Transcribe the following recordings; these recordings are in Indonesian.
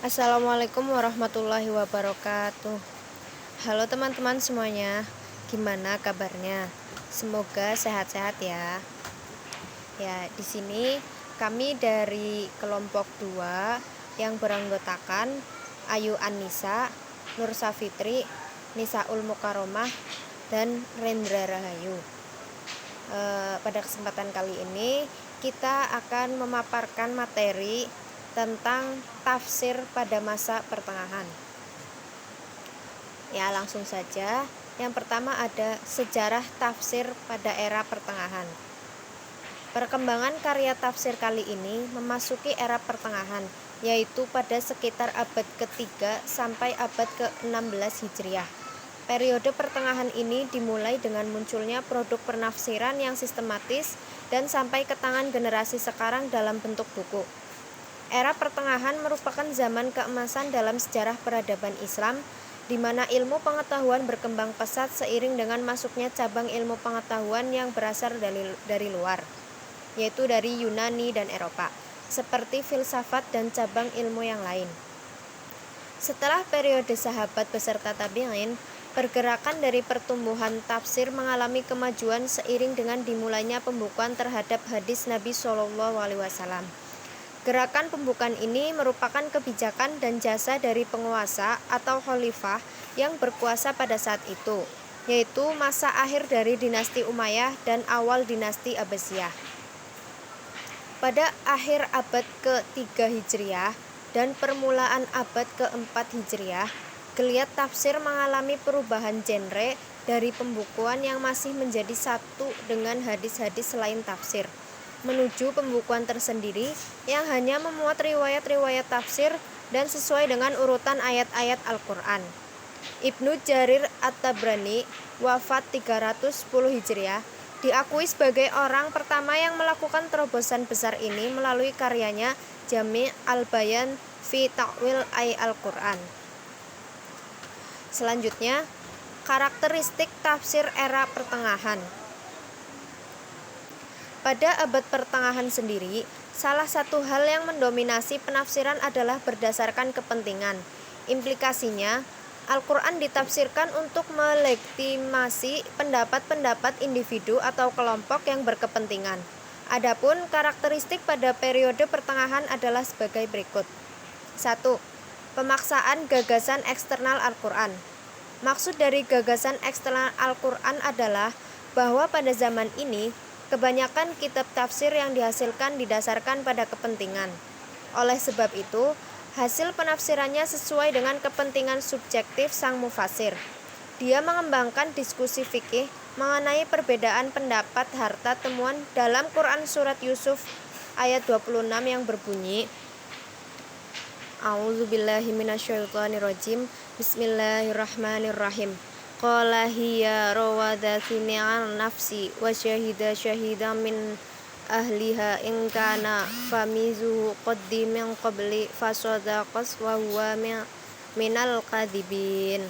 Assalamualaikum warahmatullahi wabarakatuh. Halo teman-teman semuanya, gimana kabarnya? Semoga sehat-sehat ya. Di sini kami dari kelompok 2 yang beranggotakan Ayu Annisa, Nur Safitri, Nisaul Mukaromah, dan Rendra Rahayu. Pada kesempatan kali ini kita akan memaparkan materi tentang tafsir pada masa pertengahan. Langsung saja. Yang pertama ada sejarah tafsir pada era pertengahan. Perkembangan karya tafsir kali ini memasuki era pertengahan, yaitu pada sekitar abad ke-3 sampai abad ke-16 Hijriah. Periode pertengahan ini dimulai dengan munculnya produk penafsiran yang sistematis dan sampai ke tangan generasi sekarang dalam bentuk buku. Era pertengahan merupakan zaman keemasan dalam sejarah peradaban Islam, di mana ilmu pengetahuan berkembang pesat seiring dengan masuknya cabang ilmu pengetahuan yang berasal dari luar, yaitu dari Yunani dan Eropa, seperti filsafat dan cabang ilmu yang lain. Setelah periode sahabat beserta tabi'in, pergerakan dari pertumbuhan tafsir mengalami kemajuan seiring dengan dimulainya pembukuan terhadap hadis Nabi SAW. Gerakan pembukaan ini merupakan kebijakan dan jasa dari penguasa atau khalifah yang berkuasa pada saat itu, yaitu masa akhir dari dinasti Umayyah dan awal dinasti Abbasiyah. Pada akhir abad ke-3 Hijriah dan permulaan abad ke-4 Hijriah, geliat tafsir mengalami perubahan genre dari pembukuan yang masih menjadi satu dengan hadis-hadis selain tafsir, menuju pembukuan tersendiri yang hanya memuat riwayat-riwayat tafsir dan sesuai dengan urutan ayat-ayat Al-Quran. Ibnu Jarir At-Tabrani, wafat 310 Hijriah, diakui sebagai orang pertama yang melakukan terobosan besar ini melalui karyanya Jami' al-Bayan fi Ta'wil Al-Quran. Selanjutnya, karakteristik tafsir era pertengahan. Pada abad pertengahan sendiri, salah satu hal yang mendominasi penafsiran adalah berdasarkan kepentingan. Implikasinya, Al-Quran ditafsirkan untuk melegitimasi pendapat-pendapat individu atau kelompok yang berkepentingan. Adapun karakteristik pada periode pertengahan adalah sebagai berikut. 1. Pemaksaan gagasan eksternal Al-Quran. Maksud dari gagasan eksternal Al-Quran adalah bahwa pada zaman ini, kebanyakan kitab tafsir yang dihasilkan didasarkan pada kepentingan. Oleh sebab itu, hasil penafsirannya sesuai dengan kepentingan subjektif sang mufasir. Dia mengembangkan diskusi fikih mengenai perbedaan pendapat harta temuan dalam Quran Surat Yusuf ayat 26 yang berbunyi, A'udzubillahi minasyaitonirrajim. Bismillahirrahmanirrahim. Qala hiya rawadatini an nafsi wa syahida syahida min ahliha in kana famizuhu qaddi min qabli fasadaqas wa huwa minal kadhibin.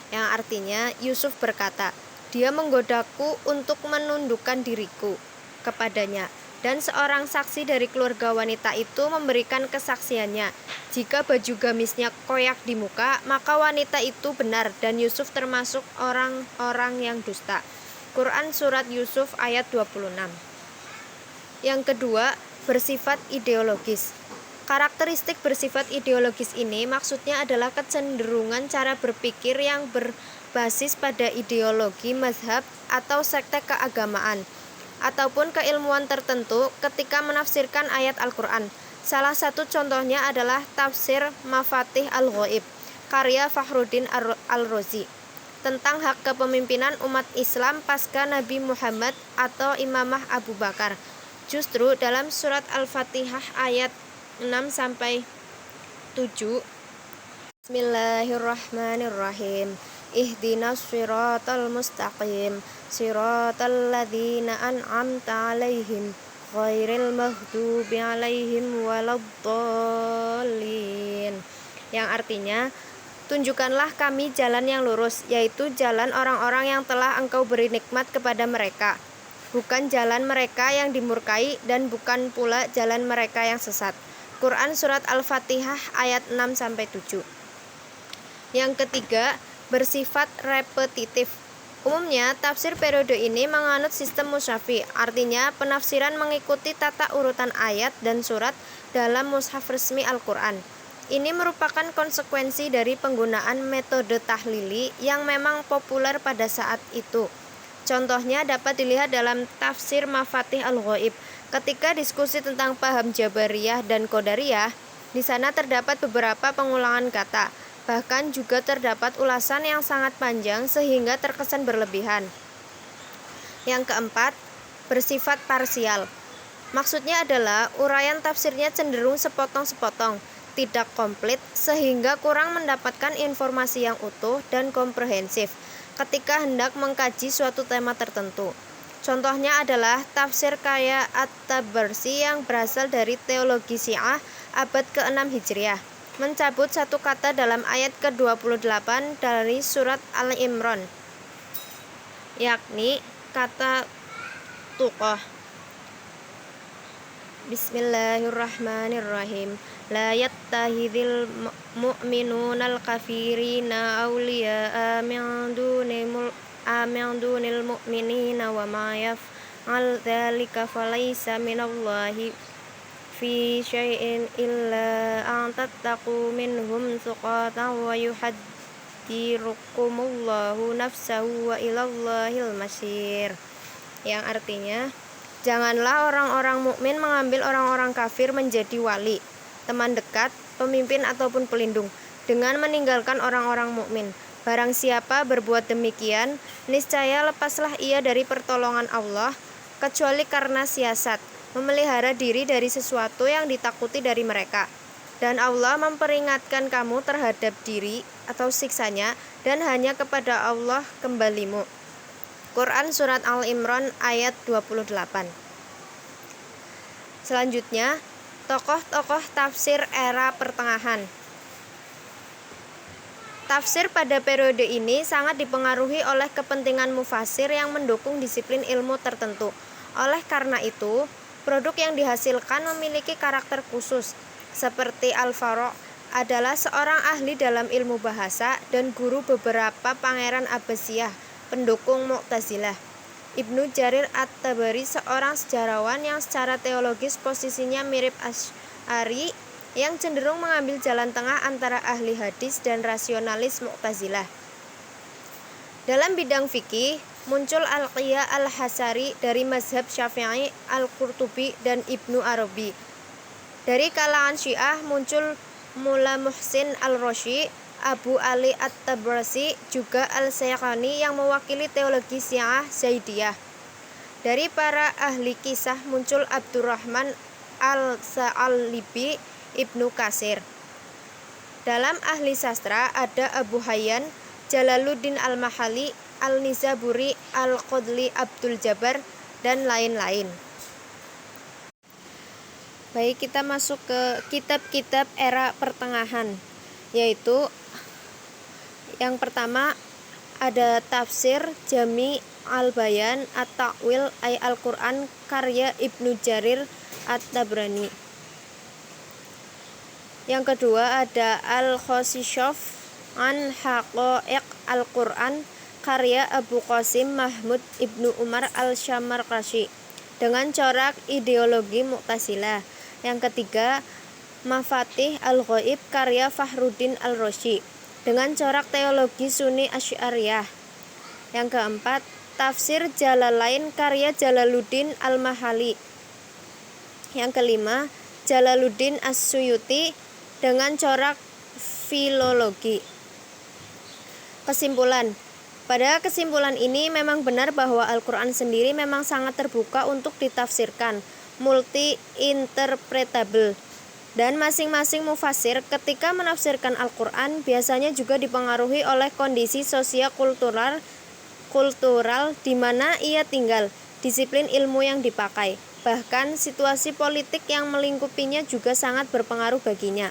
Yang artinya, Yusuf berkata, dia menggodaku untuk menundukkan diriku kepadanya, dan seorang saksi dari keluarga wanita itu memberikan kesaksiannya. Jika baju gamisnya koyak di muka, maka wanita itu benar dan Yusuf termasuk orang-orang yang dusta. Quran Surat Yusuf ayat 26. Yang kedua, bersifat ideologis. Karakteristik bersifat ideologis ini maksudnya adalah kecenderungan cara berpikir yang berbasis pada ideologi mazhab atau sekte keagamaan ataupun keilmuan tertentu ketika menafsirkan ayat Al-Quran. Salah satu contohnya adalah tafsir Mafatih Al-Ghaib, karya Fakhruddin Al-Razi, tentang hak kepemimpinan umat Islam pasca Nabi Muhammad atau Imamah Abu Bakar. Justru dalam surat Al-Fatihah ayat 6-7, Bismillahirrahmanirrahim. Ihdinas siratal mustaqim, siratal ladzina an'amta 'alaihim, ghairil maghdubi 'alaihim waladdallin. Yang artinya, tunjukkanlah kami jalan yang lurus, yaitu jalan orang-orang yang telah Engkau beri nikmat kepada mereka, bukan jalan mereka yang dimurkai dan bukan pula jalan mereka yang sesat. Quran Surat Al-Fatihah ayat 6-7. Yang ketiga, bersifat repetitif. Umumnya, tafsir periode ini menganut sistem mushafi, artinya penafsiran mengikuti tata urutan ayat dan surat dalam mushaf resmi Al-Quran. Ini merupakan konsekuensi dari penggunaan metode tahlili yang memang populer pada saat itu. Contohnya dapat dilihat dalam tafsir Mafatih Al-Ghaib. Ketika diskusi tentang paham Jabariyah dan Qadariyah, di sana terdapat beberapa pengulangan kata. Bahkan juga terdapat ulasan yang sangat panjang sehingga terkesan berlebihan. Yang keempat, bersifat parsial. Maksudnya adalah uraian tafsirnya cenderung sepotong-sepotong, tidak komplit sehingga kurang mendapatkan informasi yang utuh dan komprehensif ketika hendak mengkaji suatu tema tertentu. Contohnya adalah tafsir kayak At-Tabarsi yang berasal dari teologi Syiah abad ke-6 Hijriah, mencabut satu kata dalam ayat ke-28 dari surat Al-Imran, yakni kata tuqah. Bismillahirrahmanirrahim. La yattahidil mu'minunal kafirina awliya'a min dunil mu'minina wa ma yaf'al dzalika falaysa minallahi fi syai'in illa an tattaqu minhum tuqatan wa yuhaddzirukumullahu nafsahu wa ilallahil masyir. Yang artinya, janganlah orang-orang mukmin mengambil orang-orang kafir menjadi wali, teman dekat, pemimpin ataupun pelindung dengan meninggalkan orang-orang mukmin. Barang siapa berbuat demikian, niscaya lepaslah ia dari pertolongan Allah, kecuali karena siasat memelihara diri dari sesuatu yang ditakuti dari mereka. Dan Allah memperingatkan kamu terhadap diri atau siksanya, dan hanya kepada Allah kembalimu. Quran Surat Al-Imran ayat 28. Selanjutnya, tokoh-tokoh tafsir era pertengahan. Tafsir pada periode ini sangat dipengaruhi oleh kepentingan mufasir yang mendukung disiplin ilmu tertentu. Oleh karena itu, produk yang dihasilkan memiliki karakter khusus, seperti Al-Faro' adalah seorang ahli dalam ilmu bahasa dan guru beberapa pangeran Abbasiyah, pendukung Mu'tazilah. Ibnu Jarir At-Tabari, seorang sejarawan yang secara teologis posisinya mirip Asy'ari, yang cenderung mengambil jalan tengah antara ahli hadis dan rasionalis Mu'tazilah. Dalam bidang fikih, muncul Al-Qiyya Al-Hasari dari mazhab Syafi'i, Al-Qurtubi, dan Ibnu Arabi. Dari kalangan Syiah muncul Mulla Muhsin Al-Rashi, Abu Ali At-Tabrasi, juga Al-Syaikani yang mewakili teologi Syiah Zaidiyah. Dari para ahli kisah muncul Abdurrahman Al-Sa'alibi, Ibnu Katsir. Dalam ahli sastra ada Abu Hayyan, Jalaluddin Al-Mahali, Al-Nizaburi, Al-Qadli Abdul Jabbar, dan lain-lain. Baik, kita masuk ke kitab-kitab era pertengahan, yaitu yang pertama ada tafsir Jami Al-Bayan At-Ta'wil ay Al-Quran karya Ibnu Jarir At-Tabrani. Yang kedua ada Al-Khosishaf an Haqa'iq Al-Quran karya Abu Qasim Mahmud Ibnu Umar Al-Syamarqashi dengan corak ideologi Mu'tazilah. Yang ketiga, Mafatih Al-Ghaib karya Fakhruddin Al-Razi dengan corak teologi Sunni Asy'ariyah. Yang keempat, Tafsir Jalalain karya Jalaluddin Al-Mahali. Yang kelima, Jalaluddin As-Suyuti dengan corak filologi. Kesimpulan. Pada kesimpulan ini memang benar bahwa Al-Quran sendiri memang sangat terbuka untuk ditafsirkan, multi-interpretable. Dan masing-masing mufasir ketika menafsirkan Al-Quran biasanya juga dipengaruhi oleh kondisi sosiokultural di mana ia tinggal, disiplin ilmu yang dipakai, bahkan situasi politik yang melingkupinya juga sangat berpengaruh baginya.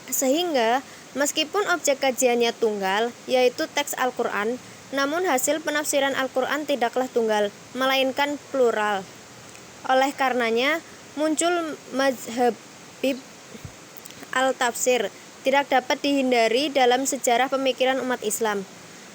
Sehingga meskipun objek kajiannya tunggal, yaitu teks Al-Quran, namun hasil penafsiran Al-Quran tidaklah tunggal, melainkan plural. Oleh karenanya muncul mazhab al-tafsir tidak dapat dihindari dalam sejarah pemikiran umat Islam.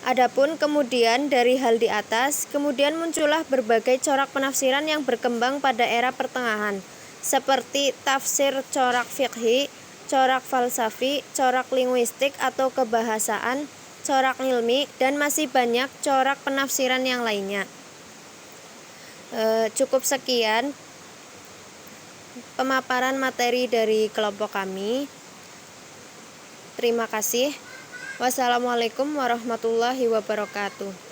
Adapun kemudian dari hal di atas, kemudian muncullah berbagai corak penafsiran yang berkembang pada era pertengahan, seperti tafsir corak fikhi, corak falsafi, corak linguistik atau kebahasaan, corak ilmi, dan masih banyak corak penafsiran yang lainnya. Cukup sekian pemaparan materi dari kelompok kami. Terima kasih. Wassalamualaikum warahmatullahi wabarakatuh.